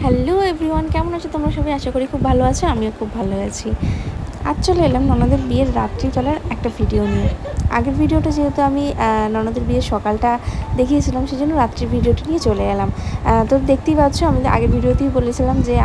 Hello everyone, কেমন আছো তোমরা সবাই? আশা করি খুব ভালো আছো। আমিও খুব ভালো আছি। আজ চলে এলাম ননদের বিয়ের রাত্রিবেলার একটা ভিডিও নিয়ে। আগের ভিডিওটা যেহেতু আমি ননদের বিয়ের সকালটা দেখিয়েছিলাম, সেই জন্য রাত্রির ভিডিওটা নিয়ে চলে এলাম। তো দেখতেই পাচ্ছ, আমি আগের ভিডিওতেই বলেছিলাম যে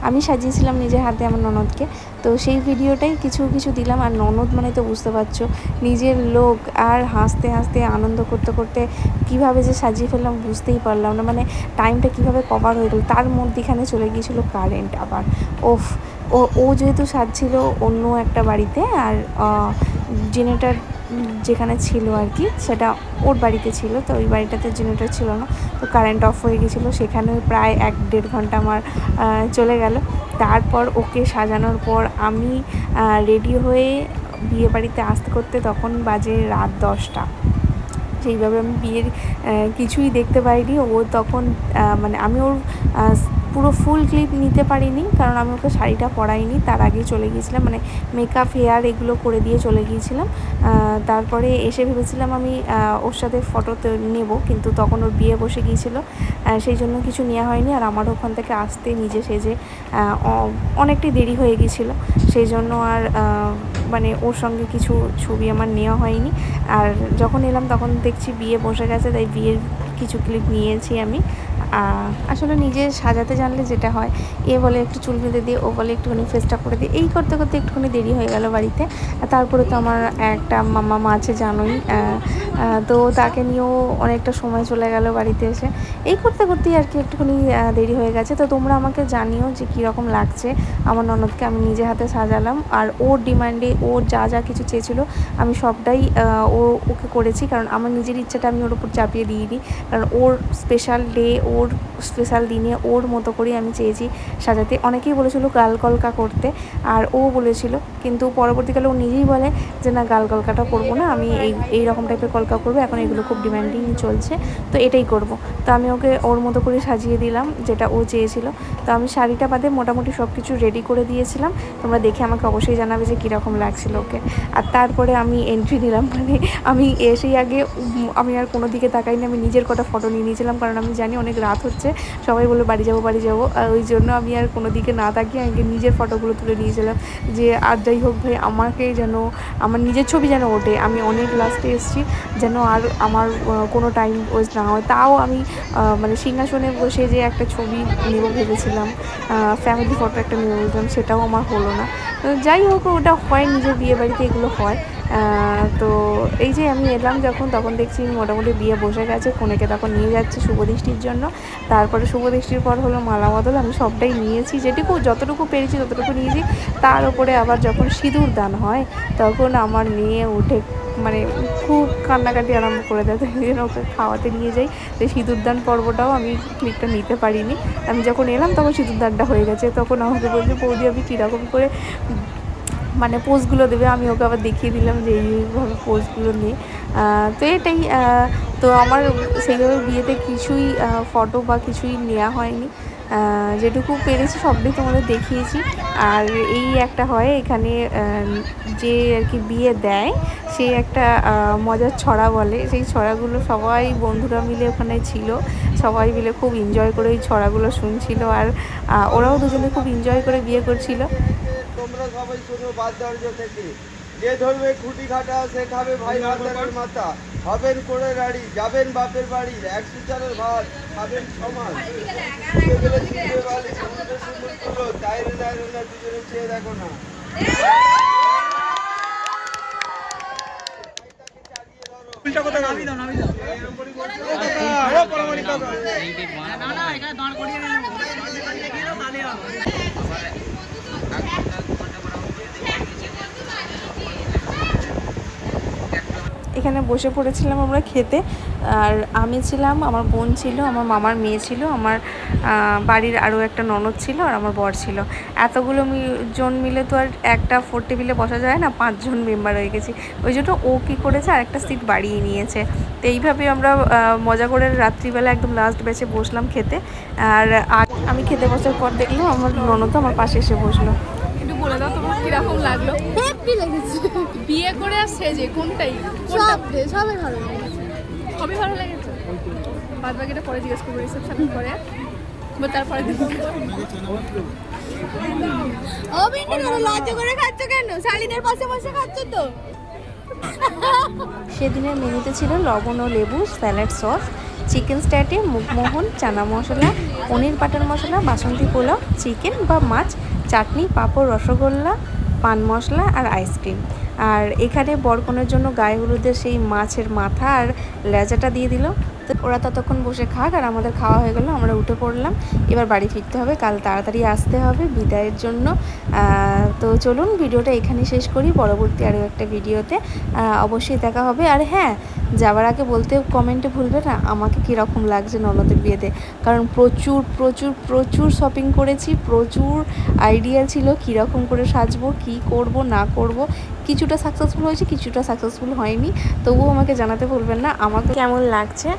আমি সাজিয়েছিলাম নিজের হাতে আমার ননদকে। তো সেই ভিডিওটাই কিছু কিছু দিলাম। আর ননদ মানে তো বুঝতে পারছো, নিজের লোক, আর হাসতে হাসতে আনন্দ করতে করতে কীভাবে যে সাজিয়ে ফেললাম বুঝতেই পারলাম না। মানে টাইমটা কীভাবে কভার হয়ে গেল, তার মধ্যেখানে চলে গিয়েছিলো কারেন্ট আবার। ওফ, ও যেহেতু সাজছিল অন্য একটা বাড়িতে, আর জেনারেটার যেখানে ছিল আর কি, সেটা ওর বাড়িতে ছিল। তো ওই বাড়িটাতে জেনারেটার ছিল না, তো কারেন্ট অফ হয়ে গেছিলো। সেখানে প্রায় 1-1.5 ঘন্টা আমার চলে গেল। তারপর ওকে সাজানোর পর আমি রেডি হয়ে বিয়ে বাড়িতে আসতে করতে তখন বাজে রাত 10টা। সেইভাবে আমি বিয়ের কিছুই দেখতে পাইনি। ও তখন মানে আমি ওর পুরো ফুল ক্লিপ নিতে পারিনি, কারণ আমি ওকে শাড়িটা পরাইনি, তার আগেই চলে গিয়েছিলাম। মানে মেকআপ, হেয়ার এগুলো করে দিয়ে চলে গিয়েছিলাম। তারপরে এসে ভেবেছিলাম আমি ওর সাথে ফটো নেব, কিন্তু তখন ওর বিয়ে বসে গিয়েছিলো, সেই জন্য কিছু নেওয়া হয়নি। আর আমার ওখান থেকে আসতে নিজে সেজে অনেকটাই দেরি হয়ে গিয়েছিলো, সেই জন্য আর মানে ওর সঙ্গে কিছু ছবি আমার নেওয়া হয়নি। আর যখন এলাম তখন দেখছি বিয়ে বসে গেছে, তাই বিয়ের কিছু ক্লিপ নিয়েছি আমি। আসলে নিজে সাজাতে জানলে যেটা হয়, এ বলে একটু চুল বেঁধে দিয়ে, ও বলে একটুখানি ফেসটা করে দিয়ে, এই করতে করতে একটুখানি দেরি হয়ে গেল বাড়িতে। তারপরে তো আমার একটা মামা আছে জানোই, তো তাকে নিয়েও অনেকটা সময় চলে গেল বাড়িতে এসে। এই করতে করতেই আর কি একটুখানি দেরি হয়ে গেছে। তো তোমরা আমাকে জানিও যে কীরকম লাগছে আমার ননদকে আমি নিজে হাতে সাজালাম। আর ওর ডিমান্ডে ওর যা যা কিছু চেয়েছিলো আমি সবটাই ওকে করেছি, কারণ আমার নিজের ইচ্ছাটা আমি ওর উপর চাপিয়ে দিইনি। কারণ ওর স্পেশাল ডে, ওর স্পেশাল দিনে ওর মতো করে আমি চেয়েছি সাজাতে। অনেকেই বলেছিল গাল কলকা করতে, আর ও বলেছিল, কিন্তু পরবর্তীকালে ও নিজেই বলে যে না, গাল কলকাটা করবো না, আমি এই রকম টাইপের কলকা করবো, এখন এগুলো খুব ডিমান্ডিং চলছে, তো এটাই করব। তো আমি ওকে ওর মতো করে সাজিয়ে দিলাম যেটা ও চেয়েছিল। তো আমি শাড়িটা বাদে মোটামুটি সব কিছু রেডি করে দিয়েছিলাম। তোমরা দেখে আমাকে অবশ্যই জানাবে যে কীরকম লাগছিল ওকে। আর তারপরে আমি এন্ট্রি দিলাম, মানে আমি এসেই আগে আমি আর কোনো দিকে তাকাইনি, আমি নিজের কটা ফটো নিয়ে নিয়েছিলাম, কারণ আমি জানি অনেক রাত হচ্ছে, সবাই বলে বাড়ি যাবো বাড়ি যাবো। ওই জন্য আমি আর কোনো দিকে না তাকিয়ে আগে নিজের ফটোগুলো তুলে নিয়েছিলাম, যে আর যাই হোক ভাই, আমাকে যেন আমার নিজের ছবি যেন ওঠে। আমি অনেক লাস্টে এসেছি, যেন আর আমার কোনো টাইম ওয়েস্ট না হয়। তাও আমি মানে সিংহাসনে বসে যে একটা ছবি নেব ভেবেছিলাম, ফ্যামিলি ফটো একটা নেব ভেবেছিলাম, সেটাও আমার হলো না। যাই হোক, ওটা হয়, নিজের বিয়ে বাড়িতে এগুলো হয়। তো এই যে আমি এলাম যখন, তখন দেখছি মোটামুটি বিয়ে বসে গেছে, কনেকে তখন নিয়ে যাচ্ছে শুভদৃষ্টির জন্য। তারপরে শুভদৃষ্টির পর হলো মালা বদল। আমি সবটাই নিয়েছি, যতটুকু পেরেছি ততটুকু নিয়েছি। তার উপরে আবার যখন সিঁদুর দান হয়, তখন আমার মেয়ে উঠে মানে খুব কান্নাকাটি আরম্ভ করে দেয়। তাই জন্য ওকে খাওয়াতে নিয়ে যাই। তো সিঁদুরদান পর্বটাও আমি ক্লিপটা নিতে পারিনি। আমি যখন এলাম তখন সিঁদুরদানটা হয়ে গেছে। তখন আমাকে বলছে, বৌদি আমি কীরকম করে মানে পোজগুলো দেবে। আমি ওকে আবার দেখিয়ে দিলাম যে এইভাবে পোজগুলো নিয়ে। তো এটাই, তো আমার সেইভাবে বিয়েতে কিছুই ফটো বা কিছুই নেওয়া হয়নি। যেটুকু পেরেছি সবটাই তোমাদের দেখিয়েছি। আর এই একটা হয় এখানে, যে আর কি বিয়ে দেয়, সে একটা মজার ছড়া বলে। সেই ছড়াগুলো সবাই বন্ধুরা মিলে ওখানে ছিল, সবাই মিলে খুব এনজয় করে ওই ছড়াগুলো শুনছিল। আর ওরাও দুজনে খুব এনজয় করে বিয়ে করছিল। তোমরা সবাই শোনো বাদ্যর্য থেকে, যে ধরবে খুঁটি খাটা সে খাবে ভাই ভাতারের মাথা, হবেন করে রাড়ি যাবেন বাপের বাড়ি, 100 ভাত খাবেন সমাজ, গেলে চিনবে বালি সুন্দর সুন্দর তুলো, তাইরে তাইরে না দুজনে চেয়ে দেখো না। উল্টা কথা নামি দাও নামি দাও। না না এখানে দাঁড় করিয়ে নেব। এখানে বসে পড়েছিলাম আমরা খেতে। আর আমি ছিলাম, আমার বোন ছিল, আমার মামার মেয়ে ছিল, আমার বাড়ির আরও একটা ননদ ছিল, আর আমার বর ছিল। এতগুলো জন মিলে তো আর একটা 4 টেবিলে বসা যায় না, 5 জন মেম্বার হয়ে গেছি। ওই জন্য ও কী করেছে, আরেকটা সিট বাড়িয়ে নিয়েছে। তো এইভাবে আমরা মজা করে রাত্রিবেলা একদম লাস্ট ব্যাচে বসলাম খেতে। আর আমি খেতে বসার পর দেখলাম আমার ননদ আমার পাশে এসে বসলো। একটু বলে দাও তোমার কিরকম লাগলো? হ্যাপি লেগেছে। বিয়ে করে আর সেজে কোনটাই? সবই ভালো লেগেছে। সবই ভালো লেগেছে। বাদ বাকিটা পরে জিজ্ঞেস করবো রিসেপশনের পরে। তারপরে ও বিন্নি করে লজ্জা করে খাচ্ছ কেন? শালিনের পাশে বসে খাচ্ছ তো। সেদিনের মেনুতে ছিল লবণ ও লেবু, salad sauce, chicken স্ট্যাটে, মুগমোহন, chana masala, পনির বাটার মশলা, বাসন্তী পোলাও, চিকেন বা মাছ, চাটনি, পাঁপড়, রসগোল্লা, পান মশলা আর আইসক্রিম। আর এখানে বরকনের জন্য গায়ে হলুদের সেই মাছের মাথা আর লেজাটা দিয়ে দিল। তো ওরা ততক্ষণ বসে খাক আর আমাদের খাওয়া হয়ে গেল, আমরা উঠে পড়লাম। এবার বাড়ি ফিরতে হবে, কাল তাড়াতাড়ি আসতে হবে বিদায়ের জন্য। তো চলুন ভিডিওটা এখানেই শেষ করি, পরবর্তী আরও একটা ভিডিওতে অবশ্যই দেখা হবে। আর হ্যাঁ, যাওয়ার আগে বলতে কমেন্টে ভুলবে না আমাকে কীরকম লাগছে ননদের বিয়েতে, কারণ প্রচুর প্রচুর প্রচুর শপিং করেছি, প্রচুর আইডিয়া ছিল কীরকম করে সাজবো, কী করব না করব। কিছুটা সাকসেসফুল হয়েছে, কিছুটা সাকসেসফুল হয়নি, তবুও আমাকে জানাতে ভুলবেন না আমাকে কেমন লাগছে।